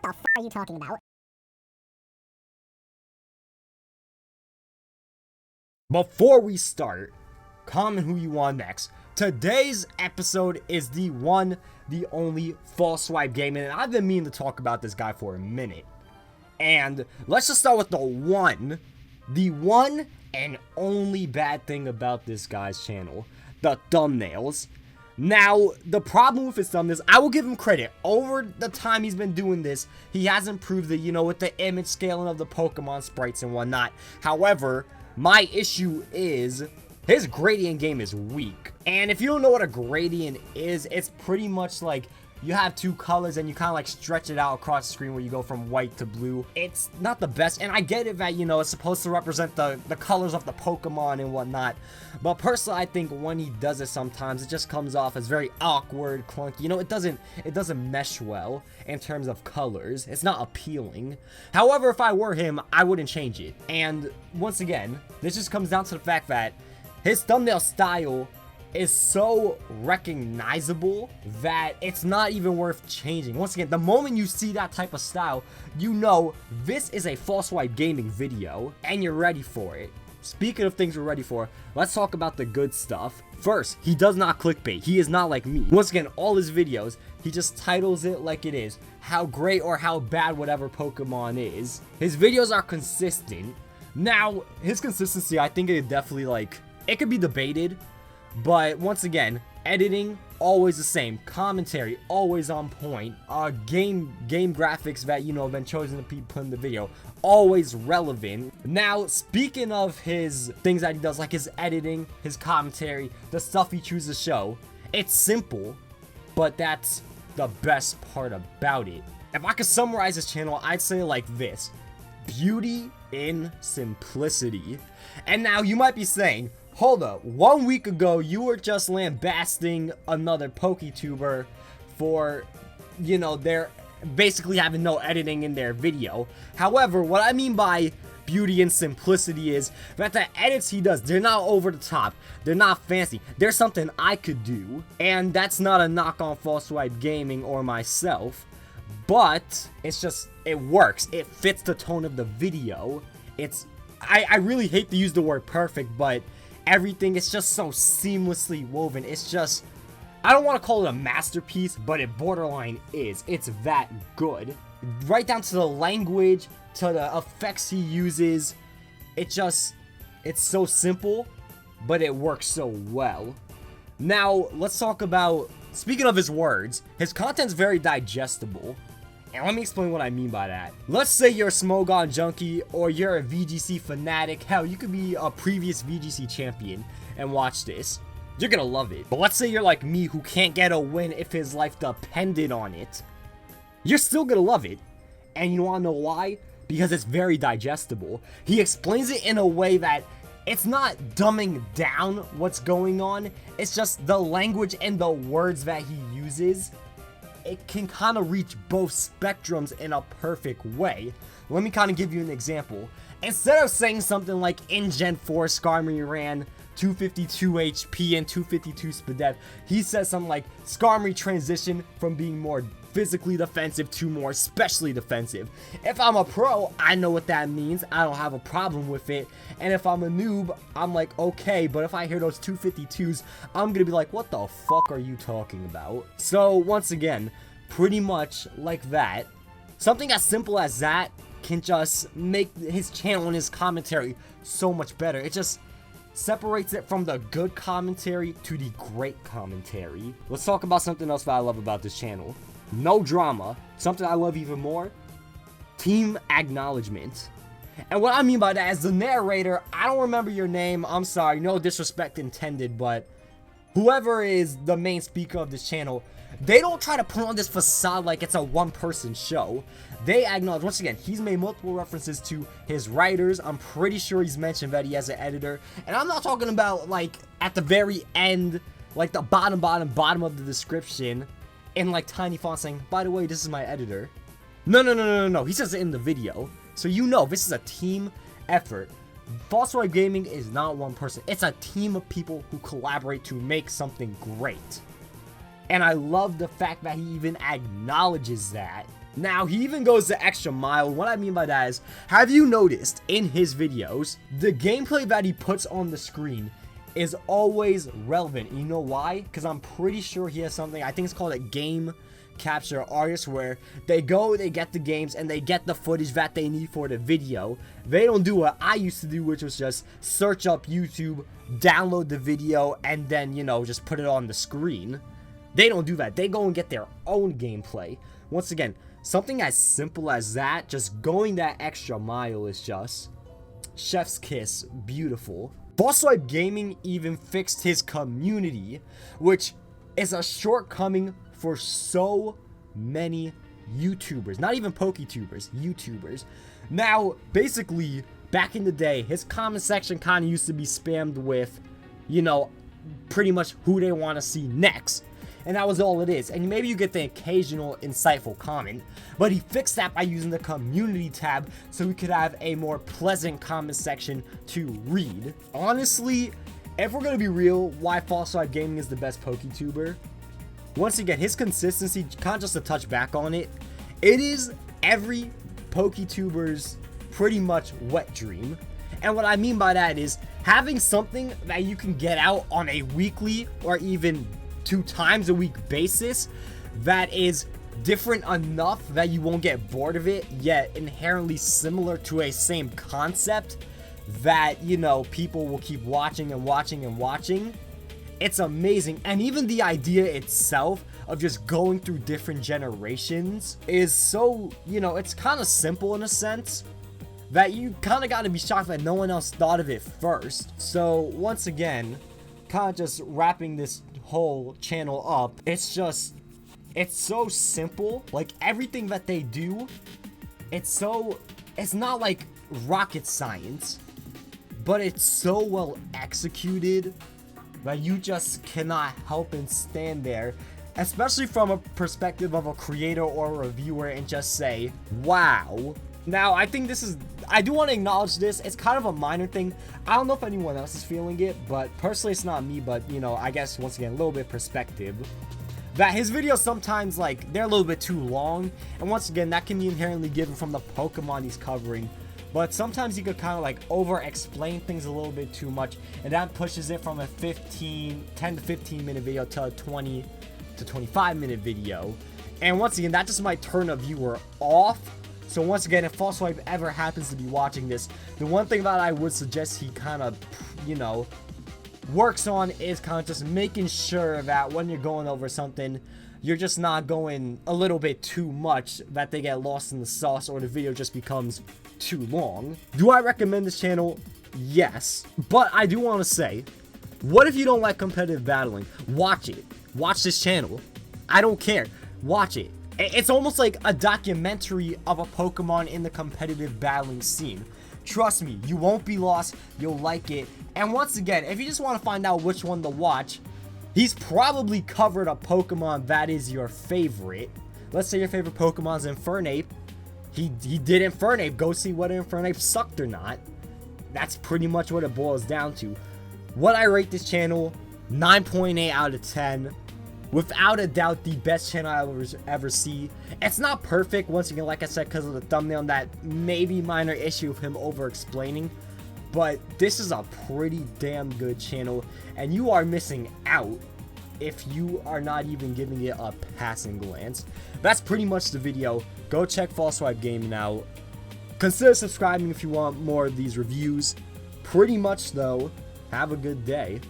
what the f are you talking about? Before we start, comment who you want next. Today's episode is the one, the only FalseSwipeGaming, and I've been meaning to talk about this guy for a minute. And let's just start with the one and only bad thing about this guy's channel: the thumbnails. Now, the problem with his thumbnails, I will give him credit. Over the time he's been doing this, he has improved it, you know, with the image scaling of the Pokemon sprites and whatnot. However, my issue is his gradient game is weak. And if you don't know what a gradient is, it's pretty much like you have two colors and you kind of like stretch it out across the screen where you go from white to blue. It's not the best, and I get it that, you know, it's supposed to represent the colors of the Pokemon and whatnot. But personally, I think when he does it sometimes, it just comes off as very awkward, clunky. You know, it doesn't mesh well in terms of colors. It's not appealing. However, if I were him, I wouldn't change it. And once again, this just comes down to the fact that his thumbnail style is so recognizable that it's not even worth changing. Once again, the moment you see that type of style, you know this is a FalseSwipeGaming video and you're ready for it. Speaking of things we're ready for, let's talk about the good stuff. First, he does not clickbait. He is not like me. Once again, all his videos, he just titles it like it is, how great or how bad whatever Pokemon is. His videos are consistent. Now, his consistency, I think it definitely, like, it could be debated. But once again, editing, always the same. Commentary, always on point. Game graphics that, you know, have been chosen to be put in the video, always relevant. Now, speaking of his things that he does, like his editing, his commentary, the stuff he chooses to show, it's simple, but that's the best part about it. If I could summarize his channel, I'd say it like this: beauty in simplicity. And now you might be saying, hold up, 1 week ago you were just lambasting another Poketuber for, you know, they're basically having no editing in their video. However, what I mean by beauty and simplicity is that the edits he does, they're not over the top, they're not fancy, they're something I could do. And that's not a knock on FalseSwipeGaming or myself, but it's just, it works, it fits the tone of the video. It's, I really hate to use the word perfect, but everything is just so seamlessly woven. It's just, I don't want to call it a masterpiece, but it borderline is. It's that good. Right down to the language, to the effects he uses. It's so simple, but it works so well. Now, let's talk about, speaking of his words, his content's very digestible. And let me explain what I mean by that. Let's say you're a Smogon junkie, or you're a VGC fanatic. Hell, you could be a previous VGC champion and watch this. You're gonna love it. But let's say you're like me, who can't get a win if his life depended on it. You're still gonna love it. And you wanna know why? Because it's very digestible. He explains it in a way that it's not dumbing down what's going on. It's just the language and the words that he uses. It can kind of reach both spectrums in a perfect way. Let me kind of give you an example. Instead of saying something like, in Gen 4, Skarmory ran 252 HP and 252 Spadef, he says something like, Skarmory transitioned from being more physically defensive to more specially defensive. If I'm a pro, I know what that means. I don't have a problem with it. And if I'm a noob, I'm like, okay. But if I hear those 252s, I'm gonna be like, what the fuck are you talking about? So once again, pretty much like that, something as simple as that can just make his channel and his commentary so much better. It just separates it from the good commentary to the great commentary. Let's talk about something else that I love about this channel. No drama. Something I love even more: team acknowledgement. And what I mean by that is, the narrator, I don't remember your name, I'm sorry, no disrespect intended, but whoever is the main speaker of this channel, they don't try to put on this facade like it's a one-person show. They acknowledge, once again, he's made multiple references to his writers. I'm pretty sure he's mentioned that he has an editor. And I'm not talking about, like, at the very end, like the bottom of the description, in like tiny font saying, by the way, this is my editor. No. He says it in the video. So you know this is a team effort. FalseSwipeGaming is not one person. It's a team of people who collaborate to make something great. And I love the fact that he even acknowledges that. Now, he even goes the extra mile. What I mean by that is, have you noticed in his videos, the gameplay that he puts on the screen is always relevant? You know why? Because I'm pretty sure he has something, I think it's called a game capture artist, where they go, they get the games, and they get the footage that they need for the video. They don't do what I used to do, which was just search up YouTube, download the video, and then, you know, just put it on the screen. They don't do that. They go and get their own gameplay. Once again, something as simple as that, just going that extra mile, is just chef's kiss, beautiful. FalseSwipeGaming even fixed his community, which is a shortcoming for so many YouTubers, not even Poketubers, YouTubers. Now, basically, back in the day, his comment section kind of used to be spammed with, you know, pretty much who they want to see next. And that was all it is. And maybe you get the occasional insightful comment, but he fixed that by using the community tab so we could have a more pleasant comment section to read. Honestly, if we're going to be real, why FalseSwipeGaming is the best Poketuber? Once again, his consistency, kind of just to touch back on it, it is every Poketuber's pretty much wet dream. And what I mean by that is having something that you can get out on a weekly or even 2 times a week basis that is different enough that you won't get bored of it, yet inherently similar to a same concept that, you know, people will keep watching and watching and watching. It's amazing. And even the idea itself of just going through different generations is so, you know, it's kind of simple in a sense that you kind of got to be shocked that no one else thought of it first. So once again, kind of just wrapping this whole channel up, it's so simple. Like, everything that they do, it's not like rocket science, but it's so well executed that you just cannot help and stand there, especially from a perspective of a creator or a reviewer, and just say, wow. Now, I think I do want to acknowledge this. It's kind of a minor thing. I don't know if anyone else is feeling it, but personally it's not me. But, you know, I guess, once again, a little bit perspective. That his videos sometimes, like, they're a little bit too long. And once again, that can be inherently given from the Pokemon he's covering. But sometimes you could kind of, like, over-explain things a little bit too much. And that pushes it from a 10 to 15 minute video to a 20 to 25 minute video. And once again, that just might turn a viewer off. So once again, if FalseSwipe ever happens to be watching this, the one thing that I would suggest he kind of, you know, works on is kind of just making sure that when you're going over something, you're just not going a little bit too much that they get lost in the sauce or the video just becomes too long. Do I recommend this channel? Yes. But I do want to say, what if you don't like competitive battling? Watch it. Watch this channel. I don't care. Watch it. It's almost like a documentary of a Pokemon in the competitive battling scene. Trust me, you won't be lost. You'll like it. And once again, if you just want to find out which one to watch, he's probably covered a Pokemon that is your favorite. Let's say your favorite Pokemon's Infernape. He did Infernape. Go see whether Infernape sucked or not. That's pretty much what it boils down to. What I rate this channel, 9.8 out of 10. Without a doubt, the best channel I'll ever see. It's not perfect, once again, like I said, because of the thumbnail and that maybe minor issue of him over-explaining. But this is a pretty damn good channel, and you are missing out if you are not even giving it a passing glance. That's pretty much the video. Go check FalseSwipeGaming out. Consider subscribing if you want more of these reviews. Pretty much, though, have a good day.